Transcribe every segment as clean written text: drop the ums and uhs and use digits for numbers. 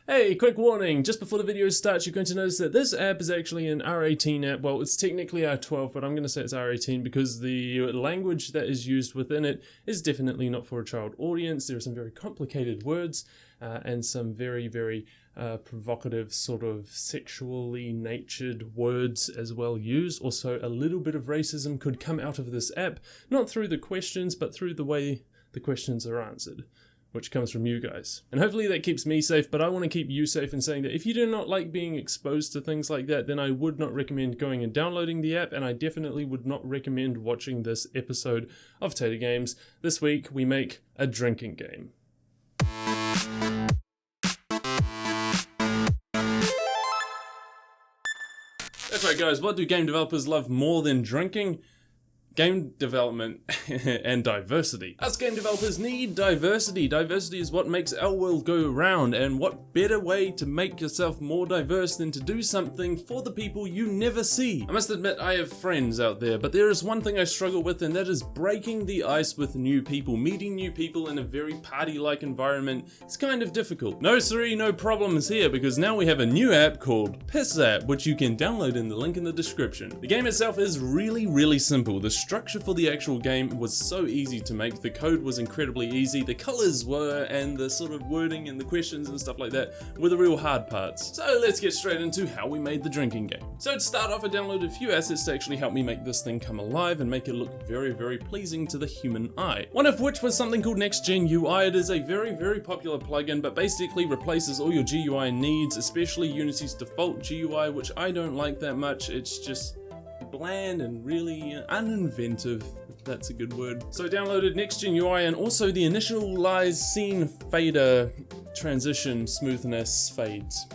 Hey, quick warning, just before the video starts you're going to notice that this app is actually an R18 app. Well, it's technically R12, but I'm going to say it's R18 because the language that is used within it is definitely not for a child audience. There are some very complicated words and some very provocative sort of sexually natured words as well used. Also, a little bit of racism could come out of this app, not through the questions, but through the way the questions are answered, which comes from you guys. And hopefully that keeps me safe, but I want to keep you safe in saying that if you do not like being exposed to things like that, then I would not recommend going and downloading the app, and I definitely would not recommend watching this episode of Tater Games. This week we make a drinking game. That's right guys, what do game developers love more than drinking? Game development and diversity. Us game developers need diversity. Diversity is what makes our world go round, and what better way to make yourself more diverse than to do something for the people you never see. I must admit I have friends out there, but there is one thing I struggle with, and that is breaking the ice with new people. Meeting new people in a very party-like environment is kind of difficult. No siree, no problems here, because now we have a new app called Piss App, which you can download in the link in the description. The game itself is really simple. The structure for the actual game was so easy to make, the code was incredibly easy, the colors were, and the sort of wording and the questions and stuff like that were the real hard parts. So let's get straight into how we made the drinking game. So to start off, I downloaded a few assets to actually help me make this thing come alive and make it look very pleasing to the human eye. One of which was something called Next Gen UI. It is a very popular plugin, but basically replaces all your GUI needs, especially Unity's default GUI, which I don't like that much. It's just bland and really uninventive, if that's a good word. So I downloaded Next Gen UI and also the initialized scene fader transition smoothness fades.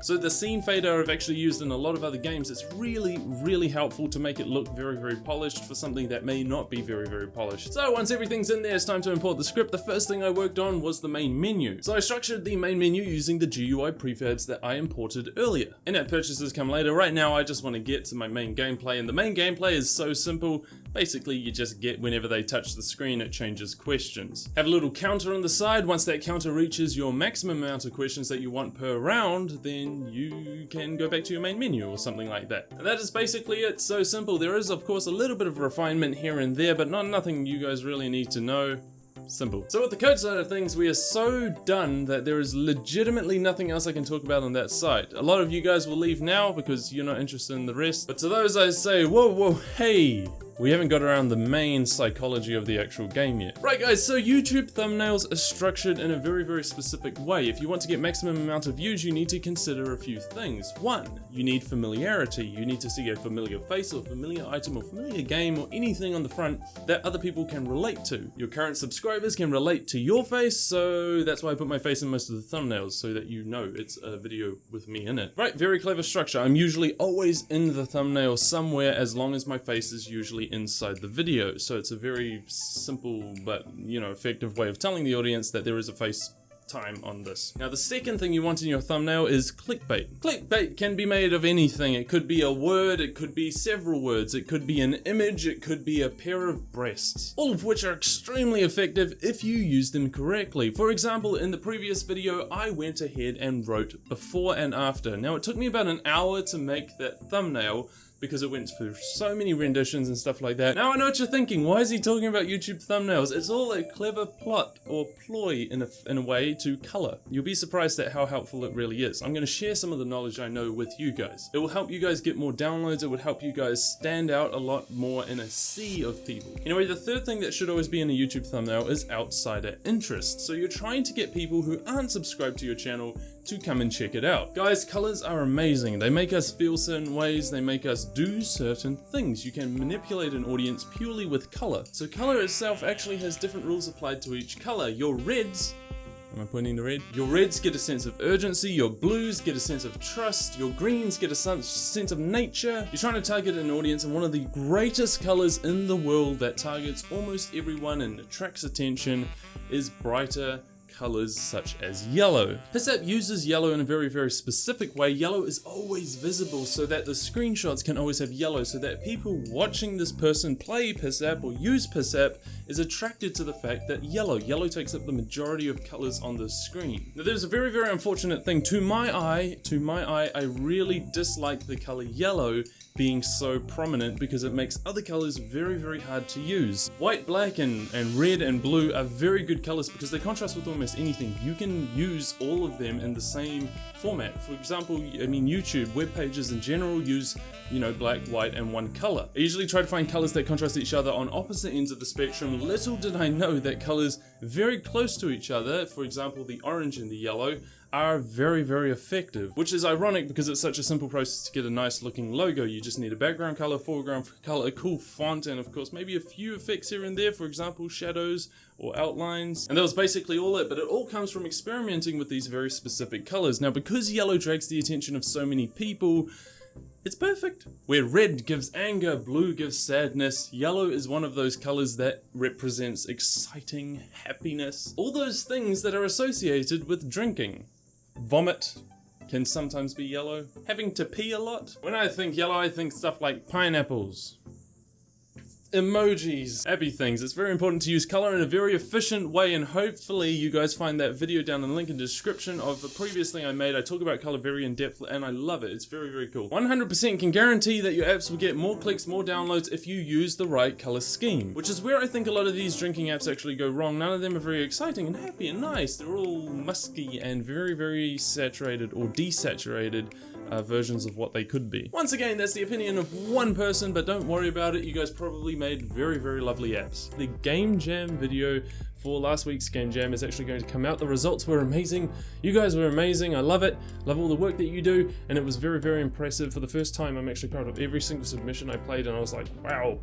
So the scene fader I've actually used in a lot of other games. It's really helpful to make it look very polished for something that may not be very polished. So once everything's in there, it's time to import the script. The first thing I worked on was the main menu. So I structured the main menu using the GUI prefabs that I imported earlier. In-app purchases come later. Right now I just want to get to my main gameplay, and the main gameplay is so simple. Basically, you just get whenever they touch the screen, it changes questions. Have a little counter on the side. Once that counter reaches your maximum amount of questions that you want per round, then you can go back to your main menu or something like that. And that is basically it. So simple. There is, of course, a little bit of refinement here and there, but nothing you guys really need to know. Simple. So with the code side of things, we are so done that there is legitimately nothing else I can talk about on that side. A lot of you guys will leave now because you're not interested in the rest. But to those I say, whoa, hey! We haven't got around the main psychology of the actual game yet. Right guys, so YouTube thumbnails are structured in a very specific way. If you want to get maximum amount of views, you need to consider a few things. One, you need familiarity. You need to see a familiar face or familiar item or familiar game or anything on the front that other people can relate to. Your current subscribers can relate to your face, so that's why I put my face in most of the thumbnails, so that you know it's a video with me in it. Right, very clever structure. I'm usually always in the thumbnail somewhere, as long as my face is usually inside the video. So it's a very simple but, effective way of telling the audience that there is a face time on this. Now the second thing you want in your thumbnail is clickbait. Clickbait can be made of anything. It could be a word, it could be several words, it could be an image, it could be a pair of breasts. All of which are extremely effective if you use them correctly. For example, in the previous video, I went ahead and wrote before and after. Now it took me about an hour to make that thumbnail, because it went through so many renditions and stuff like that. Now I know what you're thinking, why is he talking about YouTube thumbnails? It's all a clever plot or ploy in a way to color. You'll be surprised at how helpful it really is. I'm going to share some of the knowledge I know with you guys. It will help you guys get more downloads, it would help you guys stand out a lot more in a sea of people. Anyway, the third thing that should always be in a YouTube thumbnail is outsider interest. So you're trying to get people who aren't subscribed to your channel to come and check it out. Guys, colors are amazing. They make us feel certain ways, they make us do certain things. You can manipulate an audience purely with color. So color itself actually has different rules applied to each color. Your reds, am I pointing to red? Your reds get a sense of urgency, your blues get a sense of trust, your greens get a sense of nature. You're trying to target an audience, and one of the greatest colors in the world that targets almost everyone and attracts attention is brighter colors such as yellow. This app uses yellow in a very, very specific way. Yellow is always visible so that the screenshots can always have yellow, so that people watching this person play Piss App or use Piss App is attracted to the fact that yellow takes up the majority of colors on the screen. Now there's a very, very unfortunate thing. To my eye, I really dislike the color yellow being so prominent because it makes other colors very, very hard to use. White, black, and red and blue are very good colors because they contrast with almost anything. You can use all of them in the same format. For example, I mean YouTube, web pages in general use, you know, black, white, and one color. I usually try to find colors that contrast each other on opposite ends of the spectrum. Little did I know that colors very close to each other, for example the orange and the yellow, are very, very effective, which is ironic because it's such a simple process to get a nice looking logo. You just need a background color, foreground color, a cool font, and of course maybe a few effects here and there, for example shadows or outlines, and that was basically all it. But it all comes from experimenting with these very specific colors. Now because yellow drags the attention of so many people, it's perfect. Where red gives anger, blue gives sadness, yellow is one of those colors that represents exciting, happiness, all those things that are associated with drinking. Vomit can sometimes be yellow. Having to pee a lot. When I think yellow, I think stuff like pineapples, emojis, happy things. It's very important to use color in a very efficient way, and hopefully you guys find that video down in the link in the description of the previous thing I made. I talk about color very in depth and I love it. It's very, very cool. 100% can guarantee that your apps will get more clicks, more downloads if you use the right color scheme, which is where I think a lot of these drinking apps actually go wrong. None of them are very exciting and happy and nice. They're all musky and very, very saturated or desaturated versions of what they could be. Once again, that's the opinion of one person, but don't worry about it. You guys probably made very, very lovely apps. The Game Jam video for last week's Game Jam is actually going to come out. The results were amazing. You guys were amazing. I love it. Love all the work that you do, and it was very, very impressive. For the first time, I'm actually proud of every single submission I played, and I was like, wow,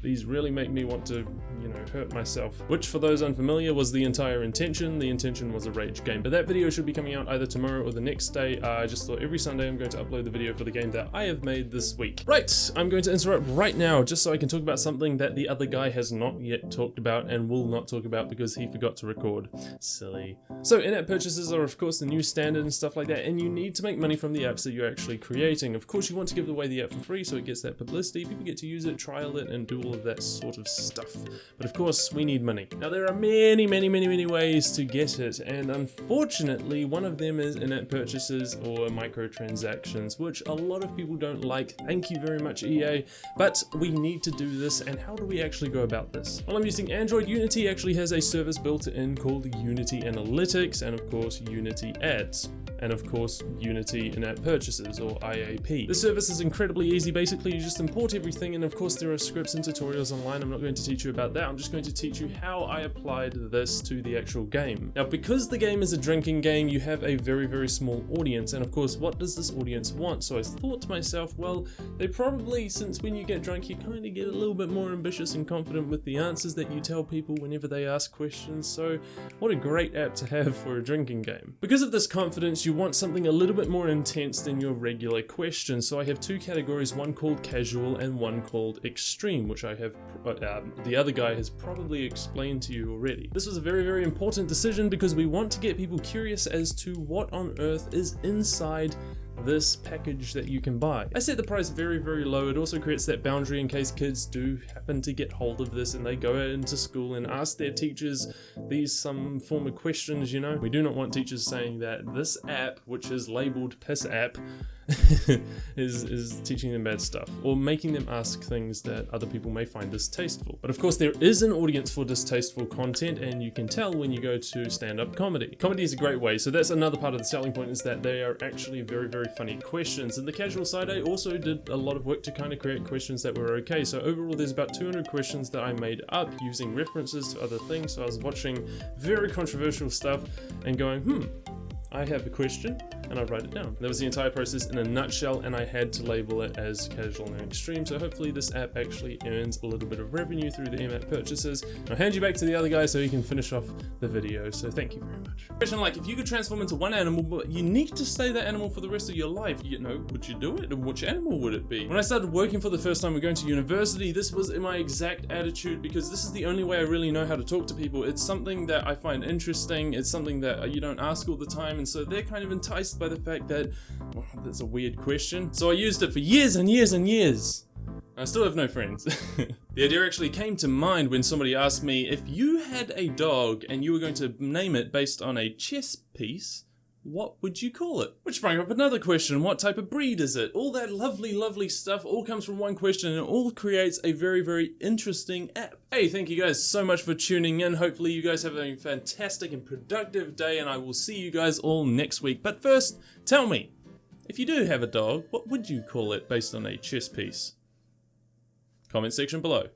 these really make me want to, you know, hurt myself. Which, for those unfamiliar, was the entire intention. The intention was a rage game, but that video should be coming out either tomorrow or the next day. I just thought every Sunday I'm going to upload the video for the game that I have made this week. Right, I'm going to interrupt right now just so I can talk about something that the other guy has not yet talked about and will not talk about because he forgot to record. Silly. So in-app purchases are of course the new standard and stuff like that, and you need to make money from the apps that you're actually creating. Of course you want to give away the app for free so it gets that publicity, people get to use it, trial it, and do all of that sort of stuff. But of course we need money. Now there are many ways to get it, and unfortunately one of them is in-app purchases or microtransactions, which a lot of people don't like. Thank you very much EA, but we need to do this. And how do we actually go about this? Well, I'm using Android. Unity actually has a service built in called Unity Analytics, and of course Unity Ads, and of course Unity in-app purchases or IAP. The service is incredibly easy. Basically you just import everything, and of course there are scripts and tutorials online. I'm not going to teach you about that. I'm just going to teach you how I applied this to the actual game. Now because the game is a drinking game, you have a very small audience, and of course what does this audience want? So I thought to myself, well, they probably, since when you get drunk you kind of get a little bit more ambitious and confident with the answers that you tell people whenever they ask questions, so what a great app to have for a drinking game. Because of this confidence, you want something a little bit more intense than your regular questions, so I have two categories, one called casual and one called extreme, which I have, the other guy has probably explained to you already. This was a very important decision because we want to get people curious as to what on earth is inside this package that you can buy. I set the price very low. It also creates that boundary in case kids do happen to get hold of this and they go into school and ask their teachers some form of questions, you know. We do not want teachers saying that this app, which is labeled Piss App, is teaching them bad stuff or making them ask things that other people may find distasteful. But of course there is an audience for distasteful content, and you can tell when you go to stand-up comedy. Comedy is a great way, so that's another part of the selling point, is that they are actually very funny questions. And the casual side, I also did a lot of work to kind of create questions that were okay. So overall there's about 200 questions that I made up using references to other things. So I was watching very controversial stuff and going, I have a question. and I'd write it down. That was the entire process in a nutshell, and I had to label it as casual and extreme, so hopefully this app actually earns a little bit of revenue through the EMAP purchases. I'll hand you back to the other guy so he can finish off the video, so thank you very much. Question like, if you could transform into one animal, but you need to stay that animal for the rest of your life, you know, would you do it? And which animal would it be? When I started working for the first time and going to university, this was my exact attitude, because this is the only way I really know how to talk to people. It's something that I find interesting, it's something that you don't ask all the time, and so they're kind of enticed by the fact that, well, that's a weird question. So I used it for years and years and years. I still have no friends. The idea actually came to mind when somebody asked me, if you had a dog and you were going to name it based on a chess piece, what would you call it? Which sprang up another question, what type of breed is it? All that lovely stuff all comes from one question, and it all creates a very interesting app. Hey, thank you guys so much for tuning in. Hopefully you guys have a fantastic and productive day, and I will see you guys all next week. But first, tell me, if you do have a dog, what would you call it based on a chess piece? Comment section below.